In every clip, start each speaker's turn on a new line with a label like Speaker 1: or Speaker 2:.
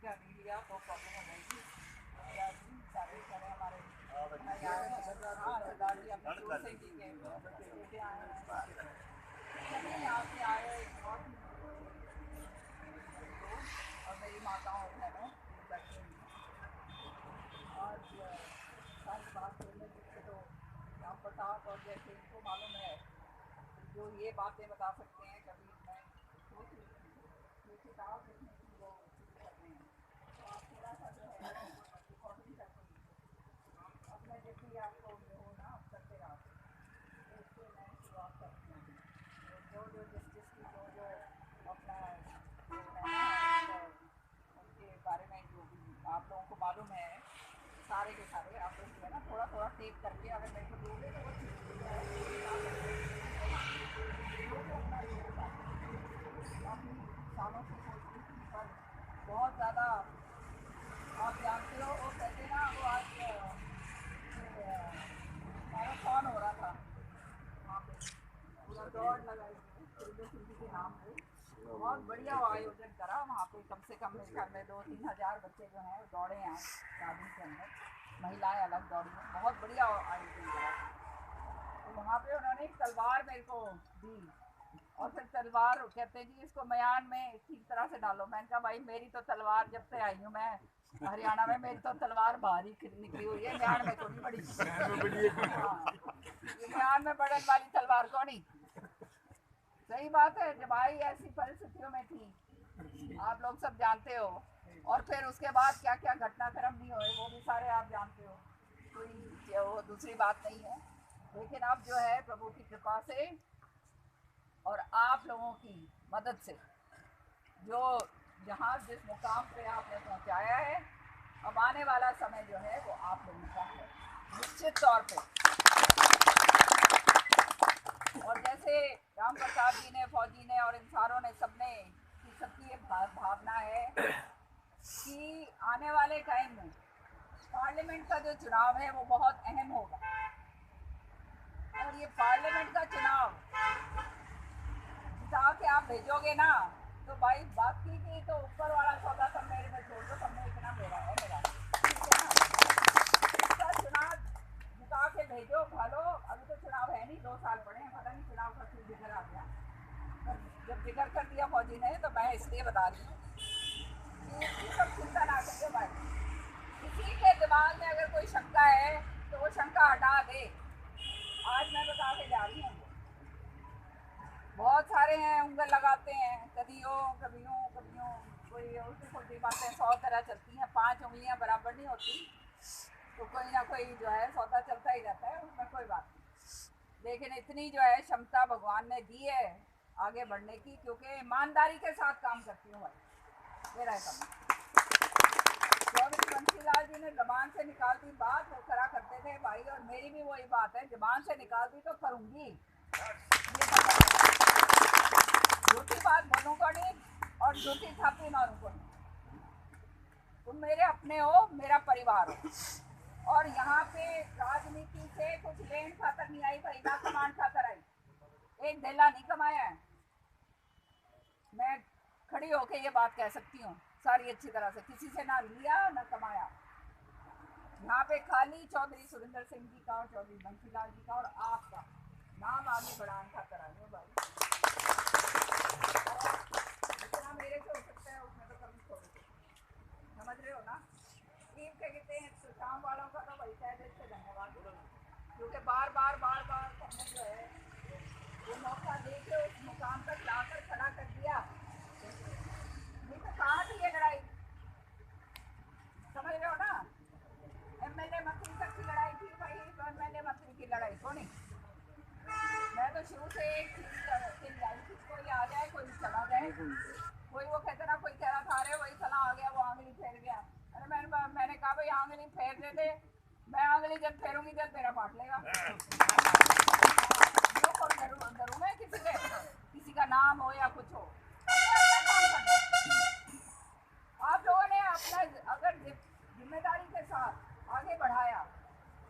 Speaker 1: इसका नहीं लिया तो प्रॉब्लम हो जाएगी। सारे सारे हमारे हाँ सरदार जी अपने शुरू से ठीक है, बेटे आए हैं यहाँ से आए बहुत और मेरी माताओं बहनों बैठे हुए आज सारी बात करने जिससे तो राम प्रताप और जैसे इनको मालूम है जो ये बातें बता सकते हैं। कभी मैं सोच रही थी ये किताब लिखने की वो शुरू कर रहे हैं तो आप थोड़ा सा जो है रिकॉर्डिंग कर सकते अब मैं जब भी आपको ये हो ना आप करते रहा तो इससे मैं शुरुआत करती हूँ जो जो जस्टिस की जो अपना उनके बारे में जो भी आप लोगों को मालूम है सारे के सारे आप लोग जो है ना थोड़ा थोड़ा टेप करके अगर मेरे को दोगे तो वो काफ़ी सालों से सोच रही थी पर बहुत ज़्यादा आप जानते हो वो कहते ना वो आज मैराथन हो रहा था वहाँ पे पूरा दौड़ लगाई सुरेंद्र सिंह जी के नाम पे बहुत बढ़िया आयोजन करा वहाँ पे कम से कम मेरे ख्याल में 2-3 हज़ार बच्चे जो हैं दौड़े हैं गाड़ी के अंदर, महिलाएं अलग दौड़ी हैं, बहुत बढ़िया आयोजन करा। तो वहाँ पे उन्होंने एक तलवार मेरे को दी और फिर तलवार कहते हैं जी इसको म्यान में ठीक तरह से डालो। मैंने कहा भाई मेरी तो तलवार जब से आई हूँ मैं हरियाणा में मेरी तो तलवार बाहर ही निकली हुई है, म्यान में तो नहीं बड़ी। हाँ म्यान में बढ़ने वाली तलवार कौन ही। सही बात है, जब आई ऐसी परिस्थितियों में थी आप लोग सब जानते हो और फिर उसके बाद क्या क्या घटनाक्रम भी हुए वो भी सारे आप जानते हो, कोई वो दूसरी बात नहीं है। लेकिन अब जो है प्रभु की कृपा से और आप लोगों की मदद से जो जहाँ जिस मुकाम पे आपने पहुँचाया है अब आने वाला समय जो है वो आप लोगों का है निश्चित तौर पे। और जैसे राम प्रताप जी ने फौजी ने और इन सारों ने सबने सबकी ये भावना है कि आने वाले टाइम में पार्लियामेंट का जो चुनाव है वो बहुत अहम होगा और ये पार्लियामेंट का चुनाव जिता के आप भेजोगे ना तो भाई बाकी की तो ऊपर वाला सौदा सब मेरे में छोड़ दो, सब में इतना मेरा है मेरा, ठीक है ना। इसका चुनाव जिता के भेजो भालो, अभी तो चुनाव है नहीं 2 साल पड़े हैं, पता नहीं चुनाव का क्यों जिक्र आ गया। जब जिक्र कर दिया फौजी ने तो मैं इसलिए बता रही हूँ कि सब चिंता ना करिए भाई, किसी के दिमाग में अगर कोई शंका है तो वो शंका हटा दे। आज मैं बता के जा रही हूँ बहुत सारे हैं उंगल लगाते हैं कभी हो कभी हो कभी हो, कोई उल्टी फुल्टी बातें 100 तरह चलती हैं, 5 उंगलियां बराबर नहीं होती तो कोई ना कोई जो है सौदा चलता ही रहता है, उसमें कोई बात नहीं। लेकिन इतनी जो है क्षमता भगवान ने दी है आगे बढ़ने की क्योंकि ईमानदारी के साथ काम करती हूँ भाई मेरा है काम। चौधरी बंसीलाल जी ने जबान से निकाल दी बात वो करा करते थे भाई और मेरी भी वही बात है, जबान से निकाल दी तो करूँगी, झूठी बात बोलूँगा नहीं और झूठी थापी मारूँगा नहीं। तुम मेरे अपने हो, मेरा परिवार हो और यहाँ पे राजनीति से कुछ लेन खातर नहीं आई भाई, ना कमान खातर आई, एक ढेला नहीं कमाया है। मैं खड़ी होके ये बात कह सकती हूँ सारी अच्छी तरह से, किसी से ना लिया ना कमाया। यहाँ पे खाली चौधरी सुरेंद्र सिंह जी का और चौधरी बंसीलाल जी का और आपका नाम आगे बढ़ाने खातर आई हूँ भाई। जितना मेरे से हो सकता है उसमें तो कभी छोड़ दो, समझ रहे हो ना। टीम के कहते हैं शाम वालों का तो भाई तहे दिल से धन्यवाद क्योंकि बार बार हमने जो है वो मौका देके उस मुकाम तक लाकर खड़ा कर दिया, नहीं तो कहाँ थी ये लड़ाई, समझ रहे हो ना। एमएलए मंत्री तक की लड़ाई थी भाई, एमएलए मंत्री की लड़ाई तो नहीं। मैं तो शुरू से एक चीज कोई आ जाए कोई चला जाए, कोई वो कहते ना कोई कह रहा था अरे वही चला आ गया वो आंगली फेर गया, अरे मैंने कहा भाई आंगली फेर दे दे, मैं आंगली जब फेरूंगी जब मेरा पाट लेगा। करूँ मैं किसी का नाम हो या कुछ हो, आप लोगों ने अपना अगर जिम्मेदारी के साथ आगे बढ़ाया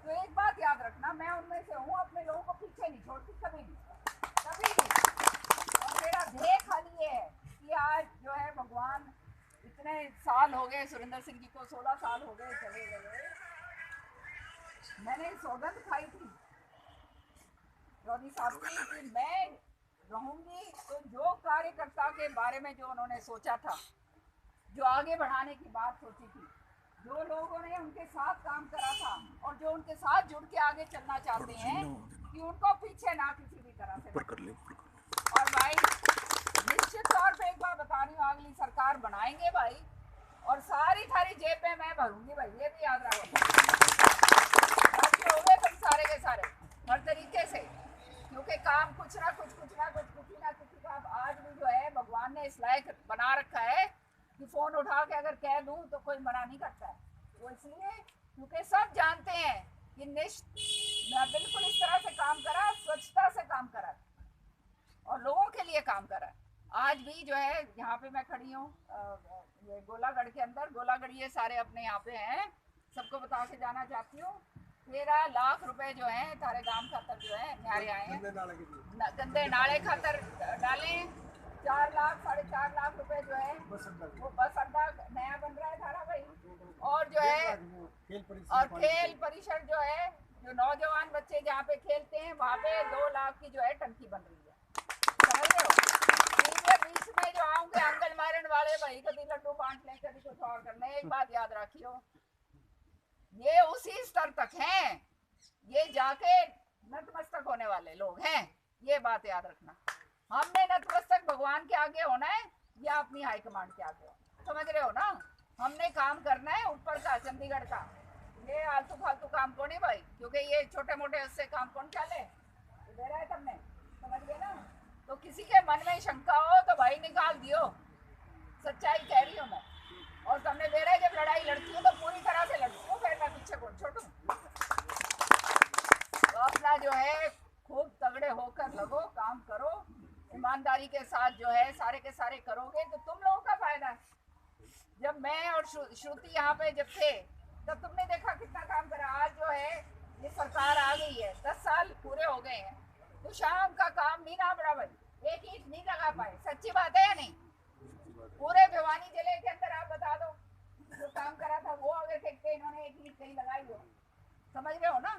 Speaker 1: तो एक बात याद रखना, मैं उनमें से हूँ, अपने लोगों को पीछे नहीं छोड़ती कभी भी कभी भी। और मेरा ध्येय खाली ये है कि आज जो है भगवान इतने साल हो गए सुरेंद्र सिंह जी को, 16 साल हो गए चले गए। मैंने सौगंध खाई थी चौधरी साहब की कि मैं रहूंगी तो जो कार्यकर्ता के बारे में जो उन्होंने सोचा था, जो आगे बढ़ाने की बात सोची थी, जो लोगों ने उनके साथ काम करा था और जो उनके साथ जुड़ के आगे चलना चाहते हैं, कि उनको पीछे ना किसी भी तरह से। और भाई निश्चित तौर पे एक बार बता रही हूँ, अगली सरकार बनाएंगे भाई, और सारी थारी जेब में मैं भरूंगी भाई, ये भी याद रखो। हो गए तुम सारे के सारे हर तरीके से, क्योंकि काम कुछ ना कुछ किसी ना किसी का आज भी जो है भगवान ने इस लायक बना रखा है कि फोन उठा के अगर कह दूं तो कोई मना नहीं करता है। वो इसलिए क्योंकि सब जानते हैं कि मैं बिल्कुल इस तरह से काम करा, स्वच्छता से काम करा और लोगों के लिए काम करा। आज भी जो है यहाँ पे मैं खड़ी हूँ ये गोलागढ़ के अंदर, गोलागढ़ ये सारे अपने यहाँ पे हैं, सबको बता के जाना चाहती हूँ। 13 लाख रुपए जो है थारे गांव खातर जो है न्यारे आए हैं, गंदे नाले खातर डाले। 4 लाख 4.5 लाख रुपए जो है वो बस अड्डा नया बन रहा है थारा भाई, और जो है और खेल परिसर जो है, जो नौजवान बच्चे जहाँ पे खेलते हैं वहाँ पे 2 लाख की जो है टंकी बन रही है, समझ रहे हो। बीच में जो आऊंगे आंगन मारन वाले भाई, कभी लड्डू बांट लें, कभी कुछ और कर लें। एक बात याद रखियो, ये उसी स्तर तक हैं, ये जाके नतमस्तक होने वाले लोग हैं, ये बात याद रखना। हमने नतमस्तक भगवान के आगे होना है या अपनी हाईकमांड के आगे, समझ रहे हो ना। हमने काम करना है ऊपर का, चंडीगढ़ का। ये आलतू फालतू काम कौन है भाई, क्योंकि ये छोटे मोटे उससे काम कौन चले, दे रहा है तुमने, समझ गए ना। तो किसी के मन में शंका हो तो भाई निकाल दियो, सच्चाई कह रही हूँ मैं। और तुमने दे रहा है जब लड़ाई लड़ती हो तो पूरी तरह से लड़ती हो, फिर मैं पीछे कौन छोड़ू। तो अपना जो है खूब तगड़े होकर लगो, काम करो, ईमानदारी के साथ जो है सारे के सारे करोगे तो तुम लोगों का फायदा है। जब मैं और श्रुति यहाँ पे जब थे तब तुमने देखा कितना काम करा। आज जो है ये सरकार आ गई है, 10 साल पूरे हो गए हैं, तो शाम का काम नहीं ना बड़ा भाई, एक ईंट नहीं लगा पाए। सच्ची बात है या नहीं। पूरे भिवानी जिले के अंदर आप बता दो जो काम करा था वो आगे फेंकते, इन्होंने एक ईंट कहीं लगाई हो, समझ रहे हो ना।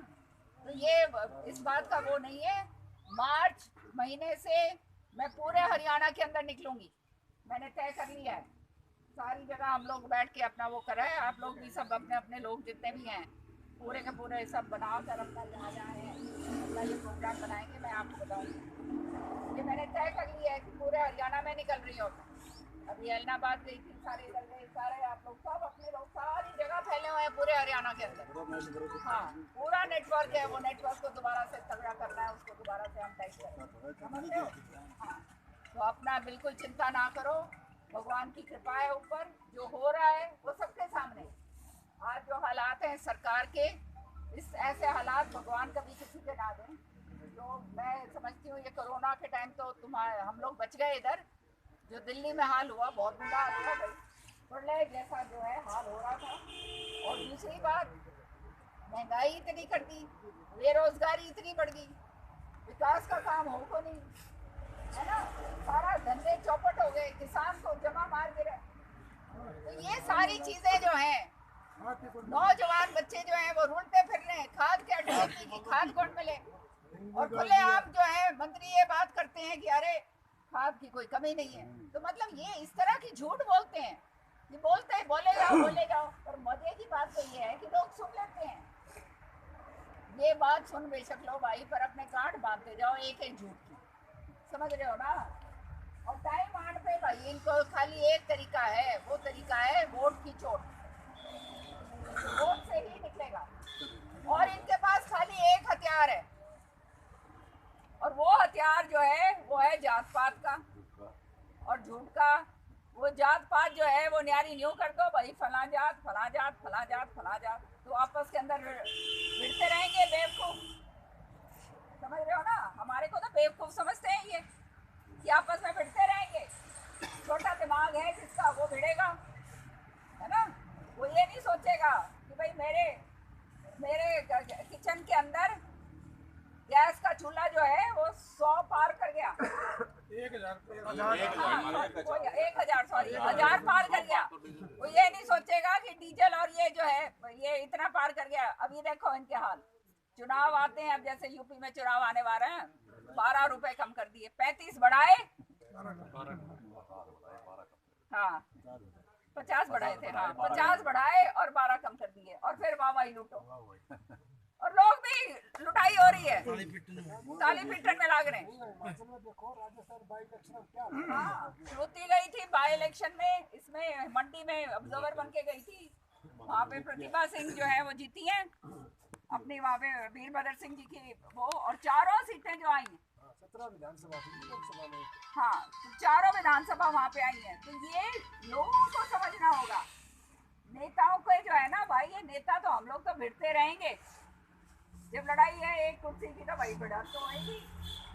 Speaker 1: तो ये इस बात का वो नहीं है। मार्च महीने से मैं पूरे हरियाणा के अंदर निकलूंगी, मैंने तय कर लिया है। सारी जगह हम लोग बैठ के अपना वो करा है, आप लोग भी सब अपने अपने लोग जितने भी हैं पूरे के पूरे सब बना कर अपना जहाँ जहाँ है अपना ये प्रोग्राम बनाएंगे। मैं आपको बताऊँगी, ये मैंने तय कर लिया है कि पूरे हरियाणा में निकल रही हूँ। अभी ऐलनाबाद गई थी, सारे इधर गए, सारे आप लोग सब अपने लोग सारी जगह फैले हुए हैं पूरे हरियाणा के अंदर। हाँ, पूरा नेटवर्क है, वो नेटवर्क को दोबारा से तगड़ा करना है, उसको दोबारा से हम टाइट करें, समझते हो। हाँ, तो अपना बिल्कुल चिंता ना करो, भगवान की कृपा है ऊपर, जो हो रहा है वो सबके सामने। आज जो हालात हैं सरकार के, इस ऐसे हालात भगवान कभी किसी के ना दें। जो मैं समझती हूँ ये कोरोना के टाइम तो हम लोग बच गए। इधर जो दिल्ली में हाल हुआ बहुत बुरा हाल हुआ भाई, प्रलय जैसा जो है हाल हो रहा था। और दूसरी बात, महंगाई इतनी कर दी, बेरोजगारी इतनी बढ़ गई, विकास का काम हो को नहीं, है ना। सारा धंधे चौपट हो गए, किसान को जमा मार गिरे। तो ये सारी चीजें जो हैं, नौजवान बच्चे जो हैं वो रुलते फिर रहे हैं, खाद के अड्डे की खाद कौन मिले। और खुलेआम जो है मंत्री ये बात करते हैं कि अरे खाद की कोई कमी नहीं है। तो मतलब ये इस तरह की झूठ बोलते हैं, ये बोलते हैं बोले जाओ। पर मजे की बात तो ये है कि लोग सुन लेते हैं। ये बात सुन बेशक लो भाई, पर अपने गांठ बांधते जाओ एक एक झूठ की, समझ रहे हो ना। और टाइम आने पे भाई इनको खाली एक तरीका है, वो तरीका है वोट की चोट, वोट से ही निकलेगा। और इनके पास खाली एक हथियार है, और वो हथियार जो है वो है जात पात का और झूठ का। वो जात पात जो है वो न्यारी न्यू कर दो भाई, फला जात फला जात फला जात फला जात, तो आपस के अंदर भिड़ते रहेंगे बेवकूफ, समझ रहे हो ना। हमारे को तो बेवकूफ समझते हैं ये कि आपस में भिड़ते रहेंगे। छोटा दिमाग है जिसका वो भिड़ेगा, है ना। वो ये नहीं सोचेगा कि भाई मेरे किचन के अंदर गैस का चूल्हा जो है वो 100 पार कर गया, 1000 पार कर गया, जो है ये इतना पार कर गया। अभी देखो इनके हाल, चुनाव आते हैं, अब जैसे यूपी में चुनाव आने वाले हैं, 12 रुपए कम कर दिए, 35 बढ़ाए, हाँ 50 बढ़ाए थे, हाँ 50 बढ़ाए और 12 कम कर दिए, और फिर वाहवाही लूटो, और लोग भी लुटाई हो रही है, ताली पीटन में लाग रहे हैं। हाँ, श्रुति गई थी बाई इलेक्शन में, इसमें मंडी में ऑब्जर्वर बन के गई थी, वहाँ पे प्रतिभा सिंह जो है वो जीती हैं अपनी, वहाँ पे वीरभद्र सिंह जी की वो, और चारों सीटें जो आई हैं
Speaker 2: 17 विधानसभा लोकसभा में,
Speaker 1: हाँ तो चारों विधानसभा वहाँ पे आई हैं। तो ये लोगों को समझना होगा, नेताओं को जो है ना भाई, ये नेता तो हम लोग तो भिड़ते रहेंगे, जब लड़ाई है एक कुर्सी की तो भाई भिड़ा तो होगी,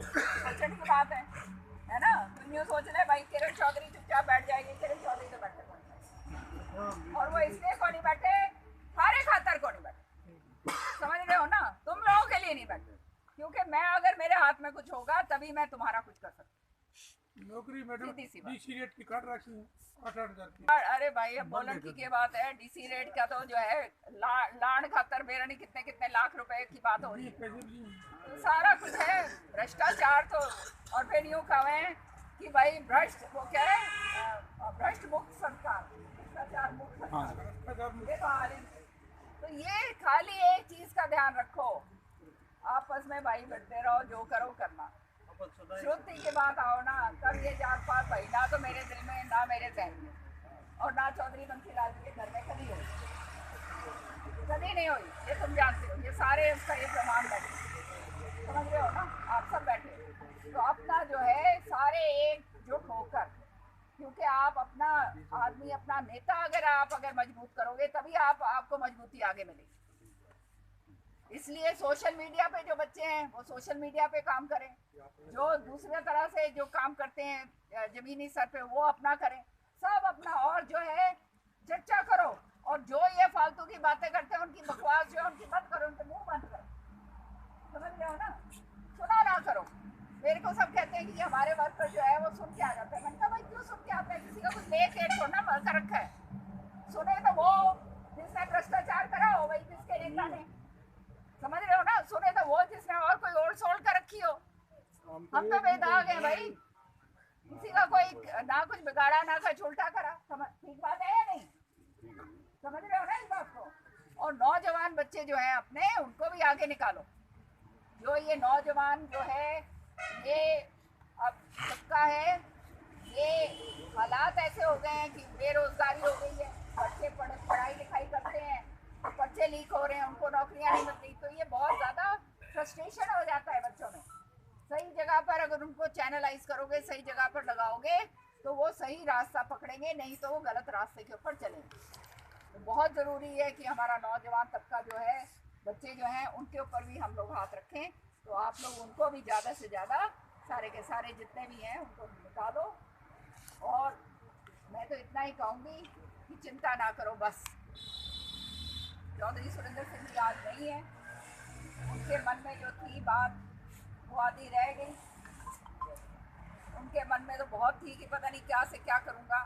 Speaker 1: सोचने की बात है ना। तुम यूँ सोच रहे भाई किरण चौधरी चुपचाप बैठ जाएगी, किरण चौधरी तो बैठे और वो इसलिए को नहीं बैठे, हमारे खातर को नहीं बैठे, समझ रहे हो ना, तुम लोगों के लिए नहीं बैठे, क्योंकि मैं अगर मेरे हाथ में कुछ होगा तभी मैं तुम्हारा कुछ कर सकती।
Speaker 2: नौकरी मैडम डीसी रेट की काट रखी है 8,000 की।
Speaker 1: अरे भाई अब बोलन की क्या बात है, डीसी रेट का तो जो है लाड़ खातर बेरनी कितने कितने लाख रुपए की बात हो रही है, तो सारा कुछ है भ्रष्टाचार। तो और फिर यूँ कहें कि भाई भ्रष्ट वो क्या है, भ्रष्ट मुक्त सरकार, भ्रष्टाचार मुक्त सरकार, तो ये खाली एक चीज का ध्यान रखो, आपस में भाई बढ़ते रहो, जो करो करना। श्रुति की बात आओ ना, तब ये जात पात भाई ना तो मेरे दिल में, ना मेरे जहन में, और ना चौधरी बंसीलाल जी के घर में कभी हुई, कभी नहीं हुई, ये तुम जानते हो, ये सारे उसका ये प्रमाण बैठे, समझ रहे हो ना, आप सब बैठे। तो अपना जो है सारे एकजुट होकर, क्योंकि आप अपना आदमी, अपना नेता अगर मजबूत करोगे तभी आपको मजबूती आगे मिलेगी। इसलिए सोशल मीडिया पे जो बच्चे हैं वो सोशल मीडिया पे काम करें, जो दूसरे तरह से जो काम करते हैं जमीनी स्तर पे वो अपना करें, सब अपना, और जो है चर्चा करो, और जो ये फालतू की बातें करते हैं उनकी बकवास जो है उनकी बंद करो, उनके मुंह बंद करो, समझ रहे हो ना, सुना ना करो। मेरे को सब कहते हैं कि हमारे वर्कर जो है वो सुन के आ जाते हैं, मैंने कहा भाई क्यों सुन के आते हैं, किसी का कुछ लेख एक थोड़ा ना कर रखा है, सुने तो वो जिसने भ्रष्टाचार करा हो भाई, जिसके नेता ने, समझ रहे हो ना, सुने तो वो जिसने और कोई और सोल्ड कर रखी हो। हम तो बेदाग हैं भाई, किसी का कोई ना कुछ बिगाड़ा ना कुछ उल्टा करा, ठीक बात है या नहीं, समझ रहे हो ना इस बात को। और नौजवान बच्चे जो हैं अपने, उनको भी आगे निकालो, जो ये नौजवान जो है ये अब सबका है, ये हालात ऐसे हो गए हैं कि बेरोजगारी हो गई है, बच्चे पढ़ाई लिखाई करते हैं तो बच्चे लीक हो रहे हैं, उनको नौकरियां नहीं मिलती, तो ये बहुत ज़्यादा फ्रस्ट्रेशन हो जाता है बच्चों में। सही जगह पर अगर उनको चैनलाइज करोगे, सही जगह पर लगाओगे तो वो सही रास्ता पकड़ेंगे, नहीं तो वो गलत रास्ते के ऊपर चलेंगे। तो बहुत ज़रूरी है कि हमारा नौजवान तबका जो है, बच्चे जो हैं, उनके ऊपर भी हम लोग हाथ रखें। तो आप लोग उनको भी ज़्यादा से ज़्यादा, सारे के सारे जितने भी हैं उनको निकालो। और मैं तो इतना ही कहूँगी कि चिंता ना करो, बस चौधरी सुरेंद्र सिंह जी आज नहीं है, उनके मन में जो थी बात वो आधी रह गई, उनके मन में तो बहुत थी कि पता नहीं क्या से क्या करूँगा,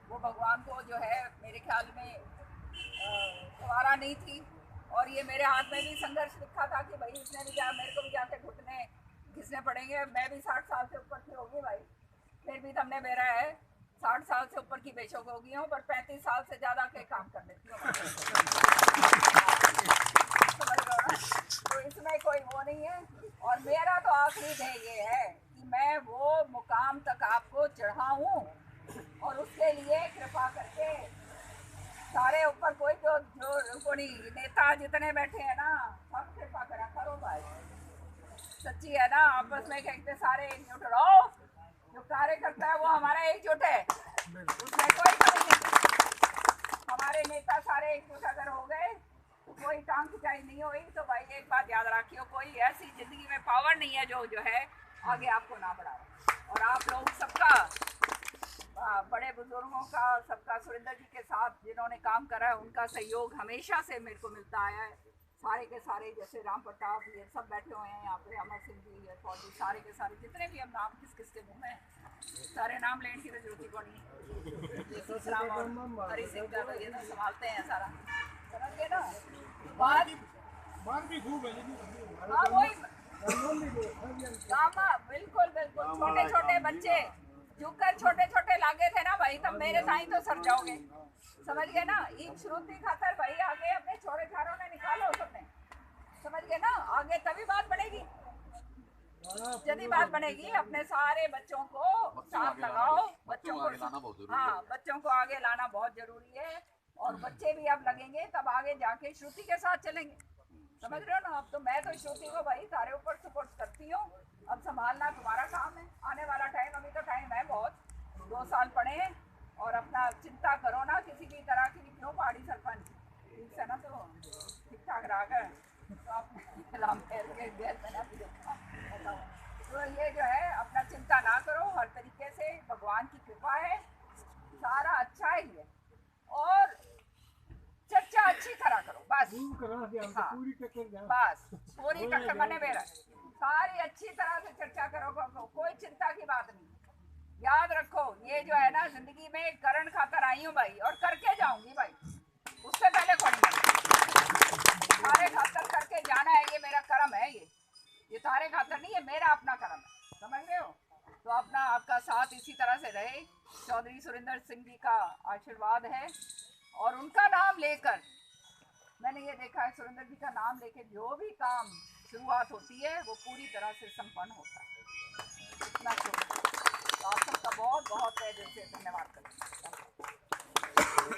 Speaker 1: वो भगवान को जो है मेरे ख्याल में सवारा नहीं थी। और ये मेरे हाथ में भी संघर्ष लिखा था कि भाई इसने भी मेरे को भी जाके घुटने घिसने पड़ेंगे, मैं भी 60 साल से ऊपर की होगी भाई, फिर भी तुमने मेरा है 60 साल से ऊपर की बेशक हो गई हूँ, पर 35 साल से ज़्यादा के काम कर लेती हूँ, तो इसमें कोई वो नहीं है। और मेरा तो आखिरी ध्येय ये है कि मैं वो मुकाम तक आपको चढ़ाऊँ, और उसके लिए कृपा करके सारे ऊपर कोई जो नेता जितने बैठे हैं ना, सब कृपा करा करो भाई, सच्ची है ना, आपस में कहते सारे एकजुट रहो, जो कार्य करता है वो हमारा एकजुट है, उसमें कोई कमी नहीं। हमारे नेता सारे एकजुट अगर हो गए तो कोई टांग खिंचाई नहीं हुई। तो भाई एक बात याद रखियो, कोई ऐसी जिंदगी में पावर नहीं है जो है आगे आपको ना बढ़ाए। और आप लोग सबका, बड़े बुजुर्गों का, सबका सुरेंद्र जी के साथ जिन्होंने काम करा है, उनका सहयोग हमेशा से मेरे को मिलता आया है। सारे के सारे, जैसे राम प्रताप ये सब बैठे हुए हैं यहाँ पे, अमर सिंह जी, फौजी, सारे के सारे जितने भी हम नाम किस किस के मुँह में सारे नाम लेने की जरूरत ही पड़ी है। हरी सिंह का तो ये तो संभालते हैं सारा गए ना। बात
Speaker 2: बात भी खूब है
Speaker 1: हाँ वही गामा, बिल्कुल बिल्कुल। छोटे छोटे बच्चे जुकर छोटे छोटे लागे थे ना भाई, तब मेरे साई तो सर जाओगे, समझ गए ना। ईद श्रुति खातर भाई आगे अपने छोरे थारों ने निकालो सबने, समझ गए ना। आगे तभी बात बनेगी, यदि बात बनेगी। अपने सारे बच्चों को साथ लगाओ, बच्चों को हाँ बच्चों को आगे लाना बहुत जरूरी है। और बच्चे भी अब लगेंगे तब आगे जाके श्रुति के साथ चलेंगे, समझ रहे हो ना। अब तो मैं तो श्रुति को भाई सारे ऊपर सपोर्ट करती हूँ, अब संभालना तुम्हारा काम है। आने वाला टाइम, अभी तो टाइम है बहुत, 2 साल पड़े हैं। और अपना चिंता करो ना किसी भी तरह की, क्यों पहाड़ी सरपंच ठीक है ना, तो ठीक ठाक रहा कर तो अपने लाम फेर के गैर में ना बताओ। तो ये जो है अपना चिंता ना करो, हर तरीके से भगवान की कृपा है, सारा अच्छा ही है। और चर्चा अच्छी तरह करो बस, हाँ
Speaker 2: पूरी टक्कर
Speaker 1: बस पूरी टक्कर बने मेरा, सारी अच्छी तरह से चर्चा करो, कोई चिंता की बात नहीं। याद रखो ये जो है ना जिंदगी में करण खातर आई हूँ भाई, और करके जाऊंगी भाई, उससे पहले कौन तारे खातर करके जाना है, ये मेरा कर्म है। ये तारे खातर नहीं है, मेरा अपना कर्म है, समझ रहे हो। तो अपना आपका साथ इसी तरह से रहे। चौधरी सुरेंद्र सिंह जी का आशीर्वाद है, और उनका नाम लेकर मैंने ये देखा है, सुरेंद्र जी का नाम लेके जो भी काम शुरुआत होती है वो पूरी तरह से संपन्न होता है। इतना शुक्रिया, तो आप सबका बहुत बहुत तहे दिल से धन्यवाद करती हूँ।